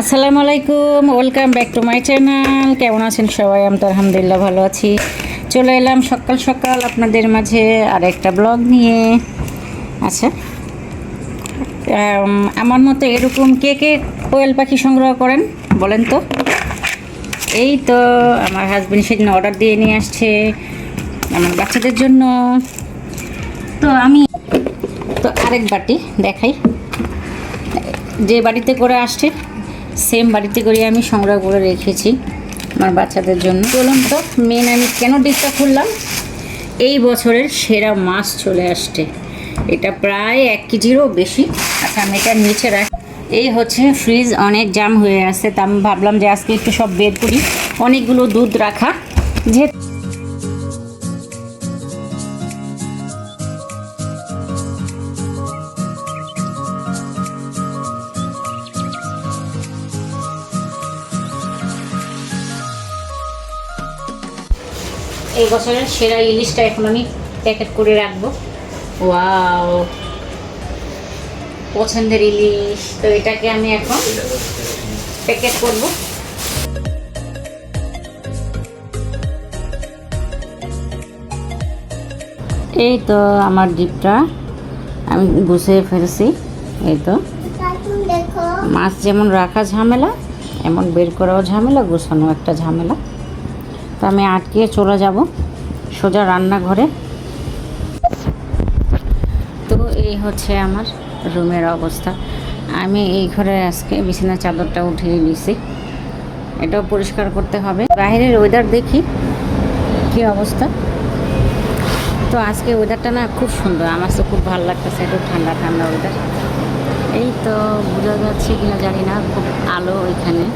আসসালামু আলাইকুম, welcome back to my channel. কেমন আছেন সবাই? আমি তো আলহামদুলিল্লাহ ভালো আছি। চলে এলাম সকাল সকাল আপনাদের মাঝে আর একটা ব্লগ নিয়ে। আচ্ছা, আমার মতো এরকম কে কে কোয়েল পাখি সংগ্রহ করেন বলেন তো? এই তো আমার হাজবেন্ড সেদিন অর্ডার দিয়ে নিয়ে আসছে আমার বাচ্চাদের জন্য। তো আমি আরেক বাটি দেখাই, যে বাড়িতে করে আসছে সেম বাড়িতে করে আমি সংগ্রহ করে রেখেছি আমার বাচ্চাদের জন্য। বলুন তো মেন আমি কেন ডিশটা খুললাম? এই বছরের সেরা মাছ চলে আসছে, এটা প্রায় 1 কেজিরও বেশি। আচ্ছা, আমি এটা নিচে রাখি। এই হচ্ছে ফ্রিজ অনেক জাম হয়ে আছে, তা আমি ভাবলাম যে আজকে একটু সব বের করি। অনেকগুলো দুধ রাখা, যে এই বছরের সেরা ইলিশটা এখন আমি প্যাকেট করে রাখবো। ওয়াও, পছন্দের ইলিশ। তো এটাকে আমি এখন প্যাকেট করব। এই তো আমার ডিপটা আমি গুছিয়ে ফেলছি। এই তো মাছ যেমন রাখা ঝামেলা, এমন বের করাও ঝামেলা, গুছানো একটা ঝামেলা। তো আমি আটকে চলে যাব সোজা রান্নাঘরে। তো এই হচ্ছে আমার রুমের অবস্থা। আমি এই ঘরে আজকে বিছানার চাদরটা উঠিয়ে দিয়েছি, এটাও পরিষ্কার করতে হবে। বাইরের ওয়েদার দেখি কী অবস্থা। তো আজকে ওয়েদারটা না খুব সুন্দর, আমার তো খুব ভালো লাগতেছে, একটু ঠান্ডা ঠান্ডা ওয়েদার। এই তো বোঝা যাচ্ছে কিনা জানি না, খুব আলো ওইখানে।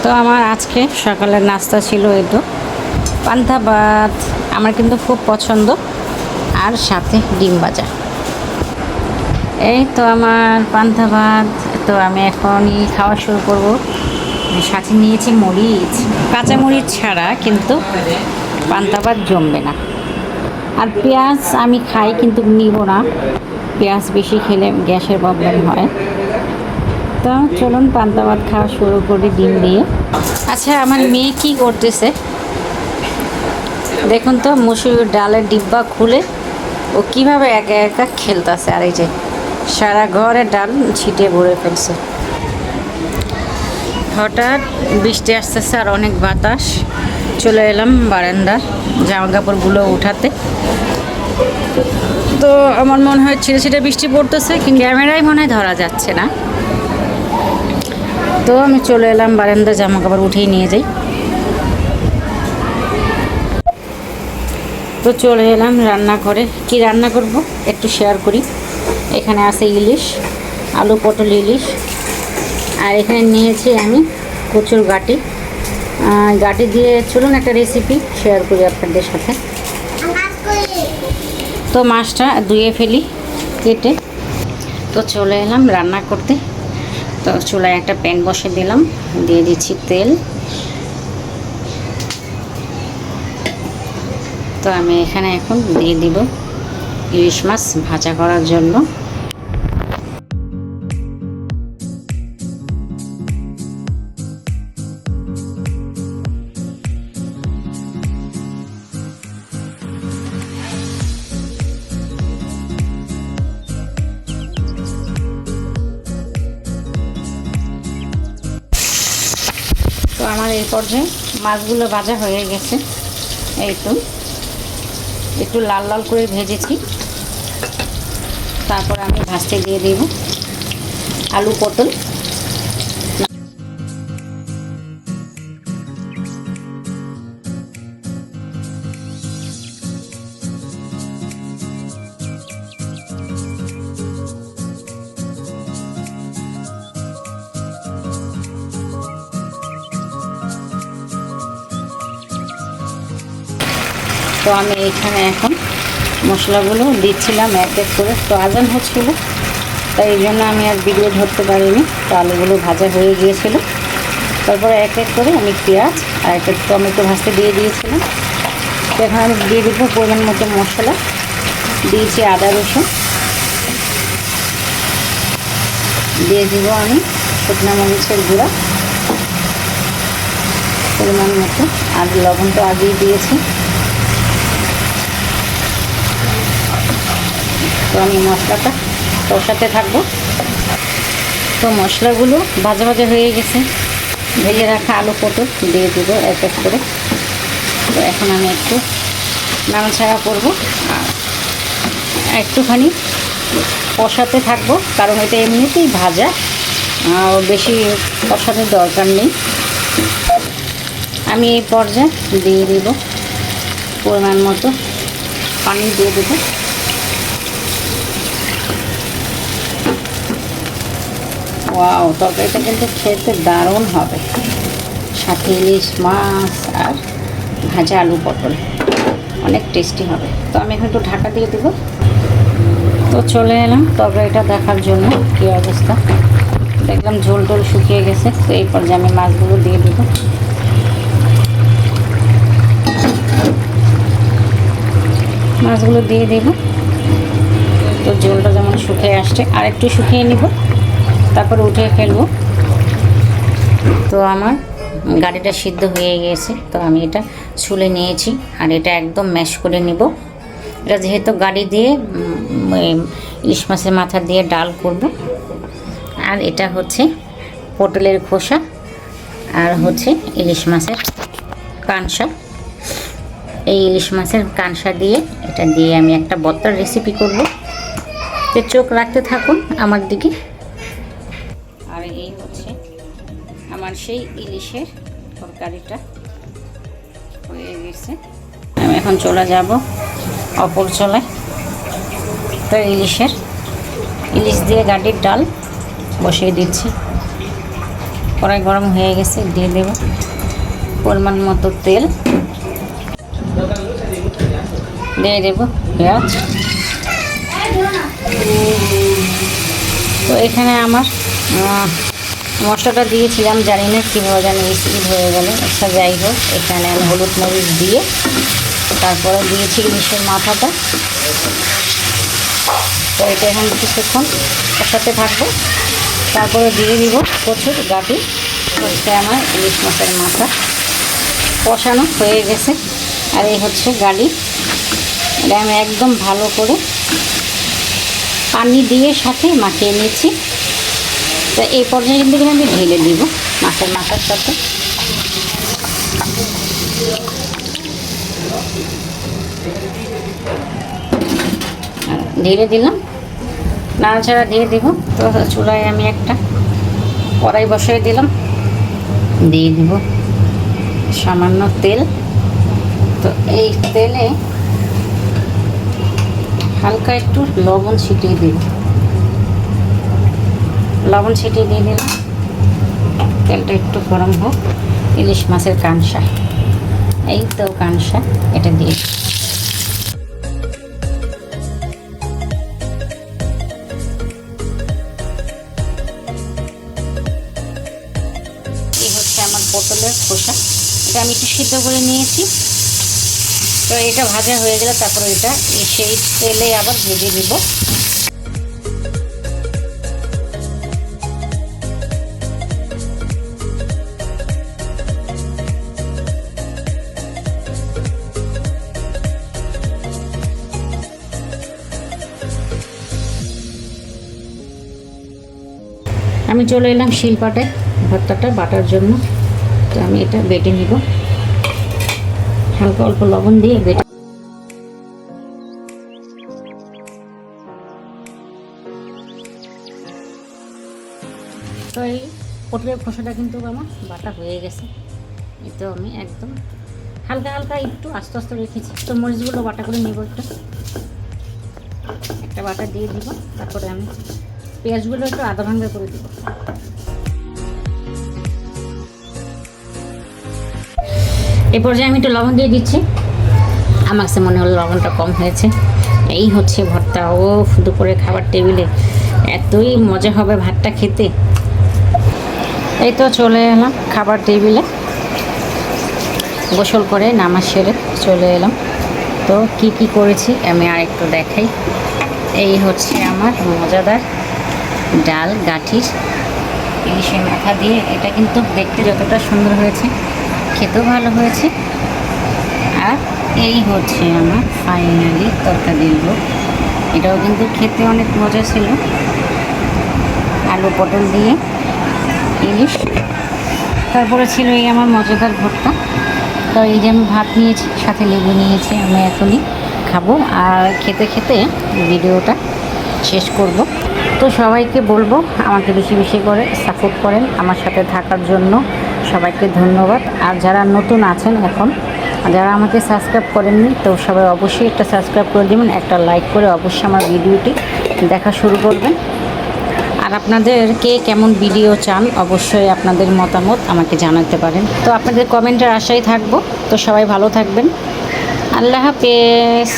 তো আমার আজকে সকালের নাস্তা ছিল এই তো পান্তা ভাত, আমার কিন্তু খুব পছন্দ, আর সাথে ডিম ভাজা। এই তো আমার পান্তা ভাত। তো আমি এখনই খাওয়া শুরু করব। সাথে নিয়েছি মরিচ, কাঁচা মরিচ ছাড়া কিন্তু পান্তা ভাত জমবে না। আর পেঁয়াজ আমি খাই কিন্তু নিব না, পেঁয়াজ বেশি খেলে গ্যাসের প্রবলেম হয়। তো চলুন পান্তা ভাত খাওয়া শুরু করি ডিম দিয়ে। আচ্ছা, আমার মেয়ে কি করতেছে দেখুন তো, মুসুর ডালের ডিব্বা খুলে ও কিভাবে একা একা খেলতেছে। আর এই যে সারা ঘরে ডাল ছিটিয়ে ভরে ফেলছে। হঠাৎ বৃষ্টি আসতেছে আর অনেক বাতাস। চলে এলাম বারান্দার জামা কাপড়গুলো উঠাতে। তো আমার মনে হয় ছিটে ছিটে বৃষ্টি পড়তেছে, কিন্তু ক্যামেরায় মনে হয় ধরা যাচ্ছে না। তো আমি চলে এলাম বারান্দার জামা কাপড় উঠিয়ে নিয়ে যাই। তো চলে এলাম রান্নাঘরে। কি রান্না করব একটু শেয়ার করি। এখানে আছে ইলিশ, আলু পটল ইলিশ। আর এখানে নিয়েছি আমি কচুর গাটি। গাটি দিয়ে চলুন একটা রেসিপি শেয়ার করি আপনাদের সাথে। তো মাছটা ধুয়ে ফেলি কেটে। তো চলে এলাম রান্না করতে। তো চুলায় একটা প্যান বসে দিলাম, দিয়ে দিচ্ছি তেল। তো আমি এখানে এখন দিয়ে দিব ইলিশ মাছ ভাজা করার জন্য। তো আমার এই পর্যায়ে মাছগুলো ভাজা হয়ে গেছে। এই তো একটু লাল লাল করে ভেজেছি। তারপর আমি ভাজতে দিয়ে দেব আলু পটল। তো আমি এখানে এখন মশলাগুলো দিচ্ছিলাম এক এক করে। তো আজান হচ্ছিল, তাই এই জন্য আমি আর ভিডিও ধরতে পারিনি। তো আলুগুলো ভাজা হয়ে গিয়েছিল। তারপরে এক এক করে আমি পেঁয়াজ আর একটা টমেটো ভাজতে দিয়ে দিয়েছিলাম। তো এখন আমি দিয়ে দেবো পরিমাণ মতো মশলা। দিয়েছি আদা রসুন, দিয়ে দিব আমি শুকনো মরিচের গুঁড়া পরিমাণ মতো, আর লবণ তো আগেই দিয়েছি। তো আমি মশলাটা কষাতে থাকবো। তো মশলাগুলো ভাজা ভাজা হয়ে গেছে, ভেজে রাখা আলু পটল দিয়ে দিব এক এক করে। তো এখন আমি একটু নাড়াচাড়া করবো আর একটুখানি কষাতে থাকবো, কারণ এটা এমনিতেই ভাজা, বেশি কষানোর দরকার নেই। আমি এই পর্যায়ে দিয়ে দিব পরিমাণ মতো পানি দিয়ে দেবো। ওয়াও, তরকারিটা কিন্তু খেতে দারুণ হবে, সাথে ইলিশ মাছ আর ভাজা আলু পটল, অনেক টেস্টি হবে। তো আমি এখন একটু ঢাকা দিয়ে দেবো। তো চলে এলাম তরকারিটা দেখার জন্য কী অবস্থা। দেখলাম ঝোল টোল শুকিয়ে গেছে। তো এই পর্যায়ে আমি মাছগুলো দিয়ে দেবো। মাছগুলো দিয়ে দেব। তো ঝোলটা যেমন শুকিয়ে আসছে, আর একটু শুকিয়ে নিব, তারপর উঠিয়ে ফেলবো। তো আমার গাড়িটা সিদ্ধ হয়ে গেছে, তো আমি এটা ছুলে নিয়েছি, আর এটা একদম ম্যাশ করে নিব। এটা যেহেতু গাড়ি দিয়ে ইলিশ মাছের মাথা দিয়ে ডাল করব। আর এটা হচ্ছে পটলের খোসা, আর হচ্ছে ইলিশ মাছের কানসা। এই ইলিশ মাছের কানসা দিয়ে এটা দিয়ে আমি একটা ভর্তার রেসিপি করব। তো চোখ রাখতে থাকুন আমার দিকে। আর এই হচ্ছে আমার সেই ইলিশের তরকারিটা হয়ে গেছে। আমি এখন চলে যাব অপর চলে। তো ইলিশ দিয়ে গাড়ির ডাল বসিয়ে দিচ্ছি। কড়াই গরম হয়ে গেছে, দিয়ে দেব পরিমাণ মতো তেল, দিয়ে দেব পেঁয়াজ। তো এখানে আমার মশলাটা দিয়েছিলাম, জানি না কীভাবে জানি স্কিপ হয়ে গেল। আচ্ছা যাই হোক, এখানে আমি হলুদ মরিচ দিয়ে তারপরে দিয়েছি ইলিশের মাথাটা। তো এটা এখন কিছুক্ষণ কষাতে থাকবো, তারপরে দিয়ে দিব কচুর গাটি। হচ্ছে আমার ইলিশ মাছের মাথা কষানো হয়ে গেছে। আর এই হচ্ছে গাড়ি, এটা আমি একদম ভালো করে পানি দিয়ে সাথে মাখিয়ে নিচ্ছি। তো এই পর্যায়ে কিন্তু আমি ঢেলে দিব মাছের মাথার সাথে। ঢেলে দিলাম, নাড়াচাড়া দিয়ে দিব। তো চুলায় আমি একটা কড়াই বসিয়ে দিলাম, দিয়ে দিব সামান্য তেল। তো এই তেলে হালকা একটু লবণ ছিটিয়ে দিব, লবণ ছিটিয়ে দিয়ে দিলাম। তেলটা একটু গরম হোক। ইলিশ মাছের কানসা, এই তো কানসা, এটা দিয়ে এই হচ্ছে আমার পটলের খোসা। এটা আমি একটু সিদ্ধ করে নিয়েছি। তো এটা ভাজা হয়ে গেলে তারপরে এটা সেই তেলে আবার ভেজে দিব। আমি চলে এলাম শিলপাটায় ভর্তাটা বাটার জন্য। তো আমি এটা বেটে নিব, হালকা অল্প লবণ দিয়ে বেটে। তো এই পটলের খোসাটা কিন্তু আমার বাটা হয়ে গেছে। এতে আমি একদম হালকা হালকা একটু আস্তে আস্তে রেখেছি। তো মরিচগুলো বাটা করে নেব, একটা বাটা দিয়ে দিব। তারপরে আমি পেঁয়াজগুলো একটু আধা ভাঙা করে দিব। এই পর্যায়ে আমি একটু লবণ দিয়ে দিচ্ছি। আমার কাছে মনে হলো লবণটা কম হয়েছে। এই হচ্ছে ভর্তা। ও দুপুরে খাবার টেবিলে এতই মজা হবে ভাতটা খেতে। এই তো চলে এলাম খাবার টেবিলে, গোসল করে নামাজ সেরে চলে এলাম। তো কি করেছি আমি আর একটু দেখাই। এই হচ্ছে আমার মজাদার ডাল গাঠির ইলিশের মাথা দিয়ে। এটা কিন্তু দেখতে যতটা সুন্দর হয়েছে খেতেও ভালো হয়েছে। আর এই হচ্ছে আমার ফাইনালি তরকারির লোক। এটাও কিন্তু খেতে অনেক মজা ছিল, আলু পটল দিয়ে ইলিশ। তারপরে ছিল এই আমার মজাদার ভর্তা। তো এই যে আমি ভাত নিয়েছি, সাথে লেবু নিয়েছি। আমি এখনই খাবো আর খেতে খেতে ভিডিওটা শেষ করব। তো সবাইকে বলবো আমাকে বেশি বেশি করে সাপোর্ট করেন, আমার সাথে থাকার জন্য সবাইকে ধন্যবাদ। আর যারা নতুন আছেন এখন, যারা আমাকে সাবস্ক্রাইব করেননি, তো সবাই অবশ্যই একটা সাবস্ক্রাইব করে দেবেন, একটা লাইক করে অবশ্যই আমার ভিডিওটি দেখা শুরু করবেন। আর আপনাদের কে কেমন ভিডিও চান অবশ্যই আপনাদের মতামত আমাকে জানাতে পারেন। তো আপনাদের কমেন্টের আশায় থাকবো। তো সবাই ভালো থাকবেন। আল্লাহ হাফেজ।